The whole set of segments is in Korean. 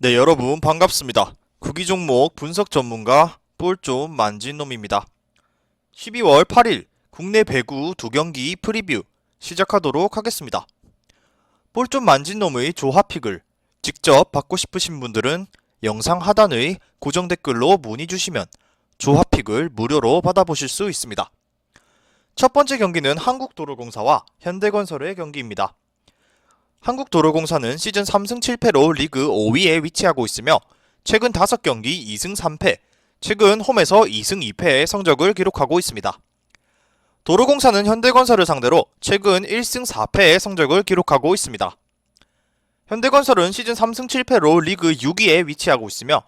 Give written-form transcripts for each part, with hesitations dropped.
네, 여러분 반갑습니다. 구기 종목 분석 전문가 볼 좀 만진 놈입니다. 12월 8일 국내 배구 2경기 프리뷰 시작하도록 하겠습니다. 볼 좀 만진 놈의 조합픽을 직접 받고 싶으신 분들은 영상 하단의 고정 댓글로 문의 주시면 조합픽을 무료로 받아보실 수 있습니다. 첫 번째 경기는 한국도로공사와 현대건설의 경기입니다. 한국도로공사는 시즌 3승 7패로 리그 5위에 위치하고 있으며 최근 5경기 2승 3패, 최근 홈에서 2승 2패의 성적을 기록하고 있습니다. 도로공사는 현대건설을 상대로 최근 1승 4패의 성적을 기록하고 있습니다. 현대건설은 시즌 3승 7패로 리그 6위에 위치하고 있으며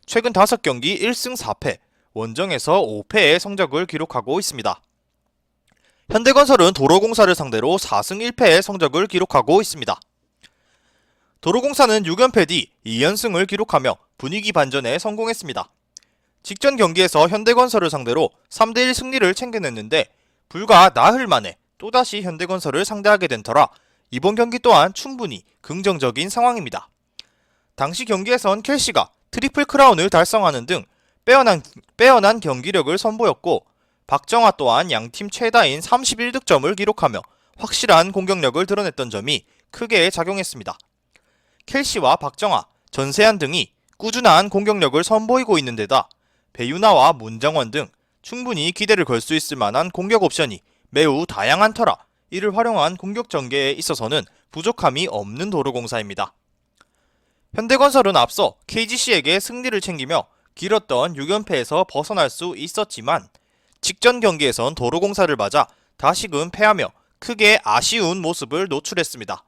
최근 5경기 1승 4패, 원정에서 5패의 성적을 기록하고 있습니다. 현대건설은 도로공사를 상대로 4승 1패의 성적을 기록하고 있습니다. 도로공사는 6연패 뒤 2연승을 기록하며 분위기 반전에 성공했습니다. 직전 경기에서 현대건설을 상대로 3대1 승리를 챙겨냈는데 불과 나흘 만에 또다시 현대건설을 상대하게 된 터라 이번 경기 또한 충분히 긍정적인 상황입니다. 당시 경기에선 켈시가 트리플 크라운을 달성하는 등 빼어난 경기력을 선보였고 박정아 또한 양팀 최다인 31득점을 기록하며 확실한 공격력을 드러냈던 점이 크게 작용했습니다. 켈시와 박정아, 전세한 등이 꾸준한 공격력을 선보이고 있는 데다 배유나와 문정원 등 충분히 기대를 걸 수 있을 만한 공격 옵션이 매우 다양한 터라 이를 활용한 공격 전개에 있어서는 부족함이 없는 도로공사입니다. 현대건설은 앞서 KGC에게 승리를 챙기며 길었던 6연패에서 벗어날 수 있었지만 직전 경기에선 도로공사를 맞아 다시금 패하며 크게 아쉬운 모습을 노출했습니다.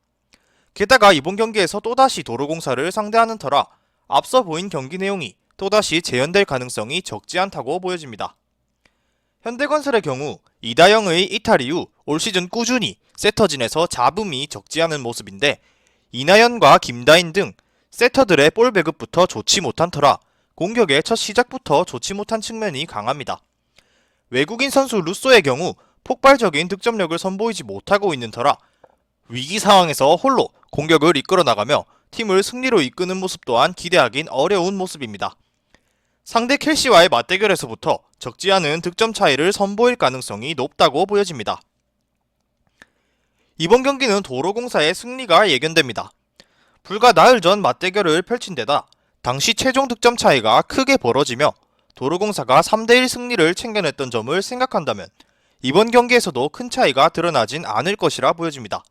게다가 이번 경기에서 또다시 도로공사를 상대하는 터라 앞서 보인 경기 내용이 또다시 재현될 가능성이 적지 않다고 보여집니다. 현대건설의 경우 이다영의 이탈 이후 올 시즌 꾸준히 세터진에서 잡음이 적지 않은 모습인데 이나연과 김다인 등 세터들의 볼 배급부터 좋지 못한 터라 공격의 첫 시작부터 좋지 못한 측면이 강합니다. 외국인 선수 루소의 경우 폭발적인 득점력을 선보이지 못하고 있는 터라 위기 상황에서 홀로 공격을 이끌어 나가며 팀을 승리로 이끄는 모습 또한 기대하긴 어려운 모습입니다. 상대 켈시와의 맞대결에서부터 적지 않은 득점 차이를 선보일 가능성이 높다고 보여집니다. 이번 경기는 도로공사의 승리가 예견됩니다. 불과 나흘 전 맞대결을 펼친 데다 당시 최종 득점 차이가 크게 벌어지며 도로공사가 3대1 승리를 챙겨냈던 점을 생각한다면 이번 경기에서도 큰 차이가 드러나진 않을 것이라 보여집니다.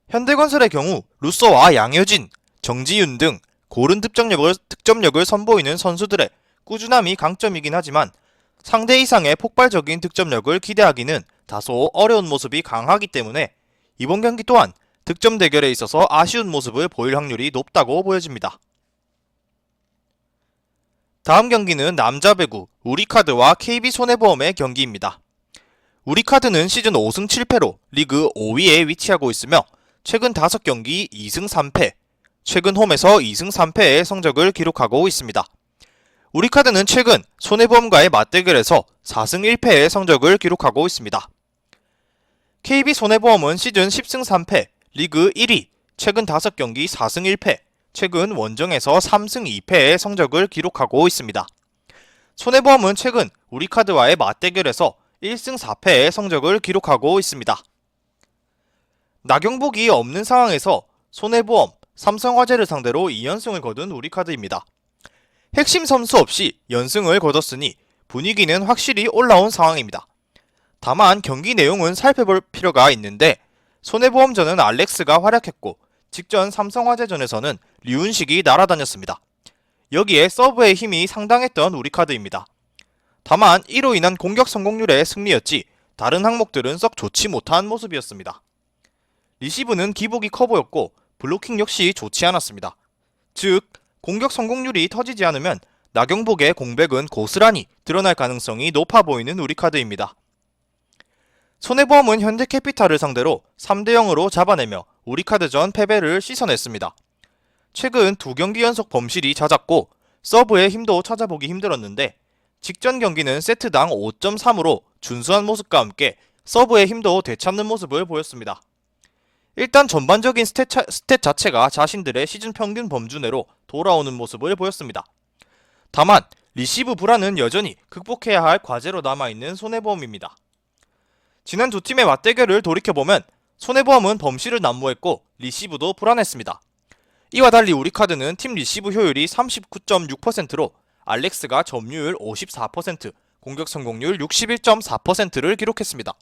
현대건설의 경우 루소와 양효진, 정지윤 등 고른 득점력을 선보이는 선수들의 꾸준함이 강점이긴 하지만 상대 이상의 폭발적인 득점력을 기대하기는 다소 어려운 모습이 강하기 때문에 이번 경기 또한 득점 대결에 있어서 아쉬운 모습을 보일 확률이 높다고 보여집니다. 다음 경기는 남자 배구 우리카드와 KB손해보험의 경기입니다. 우리카드는 시즌 5승 7패로 리그 5위에 위치하고 있으며 최근 5경기 2승 3패, 최근 홈에서 2승 3패의 성적을 기록하고 있습니다. 우리카드는 최근 손해보험과의 맞대결에서 4승 1패의 성적을 기록하고 있습니다. KB손해보험은 시즌 10승 3패, 리그 1위, 최근 5경기 4승 1패, 최근 원정에서 3승 2패의 성적을 기록하고 있습니다. 손해보험은 최근 우리카드와의 맞대결에서 1승 4패의 성적을 기록하고 있습니다. 나경복이 없는 상황에서 손해보험, 삼성화재를 상대로 2연승을 거둔 우리카드입니다. 핵심 선수 없이 연승을 거뒀으니 분위기는 확실히 올라온 상황입니다. 다만 경기 내용은 살펴볼 필요가 있는데 손해보험전은 알렉스가 활약했고 직전 삼성화재전에서는 류은식이 날아다녔습니다. 여기에 서브의 힘이 상당했던 우리카드입니다. 다만 이로 인한 공격 성공률의 승리였지 다른 항목들은 썩 좋지 못한 모습이었습니다. 리시브는 기복이 커 보였고 블로킹 역시 좋지 않았습니다. 즉 공격 성공률이 터지지 않으면 나경복의 공백은 고스란히 드러날 가능성이 높아 보이는 우리카드입니다. 손해보험은 현대캐피탈을 상대로 3대0으로 잡아내며 우리카드전 패배를 씻어냈습니다. 최근 2경기 연속 범실이 잦았고 서브의 힘도 찾아보기 힘들었는데 직전 경기는 세트당 5.3으로 준수한 모습과 함께 서브의 힘도 되찾는 모습을 보였습니다. 일단 전반적인 스탯 자체가 자신들의 시즌 평균 범주 내로 돌아오는 모습을 보였습니다. 다만 리시브 불안은 여전히 극복해야 할 과제로 남아있는 손해보험입니다. 지난 두 팀의 맞대결을 돌이켜보면 손해보험은 범실을 난무했고 리시브도 불안했습니다. 이와 달리 우리카드는 팀 리시브 효율이 39.6%로 알렉스가 점유율 54%, 공격 성공률 61.4%를 기록했습니다.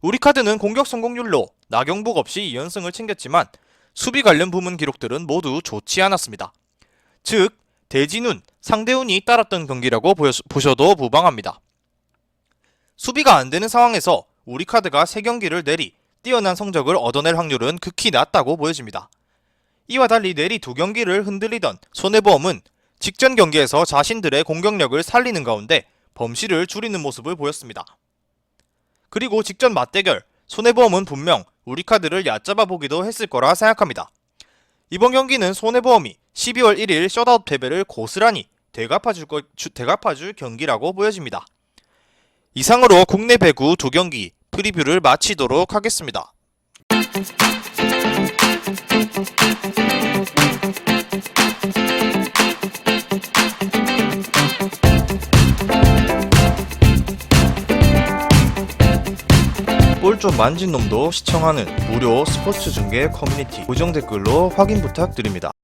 우리카드는 공격 성공률로 나경복 없이 2연승을 챙겼지만 수비 관련 부문 기록들은 모두 좋지 않았습니다. 즉 대진운, 상대운이 따랐던 경기라고 보셔도 무방합니다. 수비가 안되는 상황에서 우리카드가 3경기를 내리 뛰어난 성적을 얻어낼 확률은 극히 낮다고 보여집니다. 이와 달리 내리 2경기를 흔들리던 손해보험은 직전 경기에서 자신들의 공격력을 살리는 가운데 범실을 줄이는 모습을 보였습니다. 그리고 직전 맞대결, 손해보험은 분명 우리카드를 얕잡아 보기도 했을 거라 생각합니다. 이번 경기는 손해보험이 12월 1일 셧아웃 패배를 고스란히 되갚아줄 경기라고 보여집니다. 이상으로 국내 배구 2경기 프리뷰를 마치도록 하겠습니다. 볼 좀 만진 놈도 시청하는 무료 스포츠 중계 커뮤니티 고정 댓글로 확인 부탁드립니다.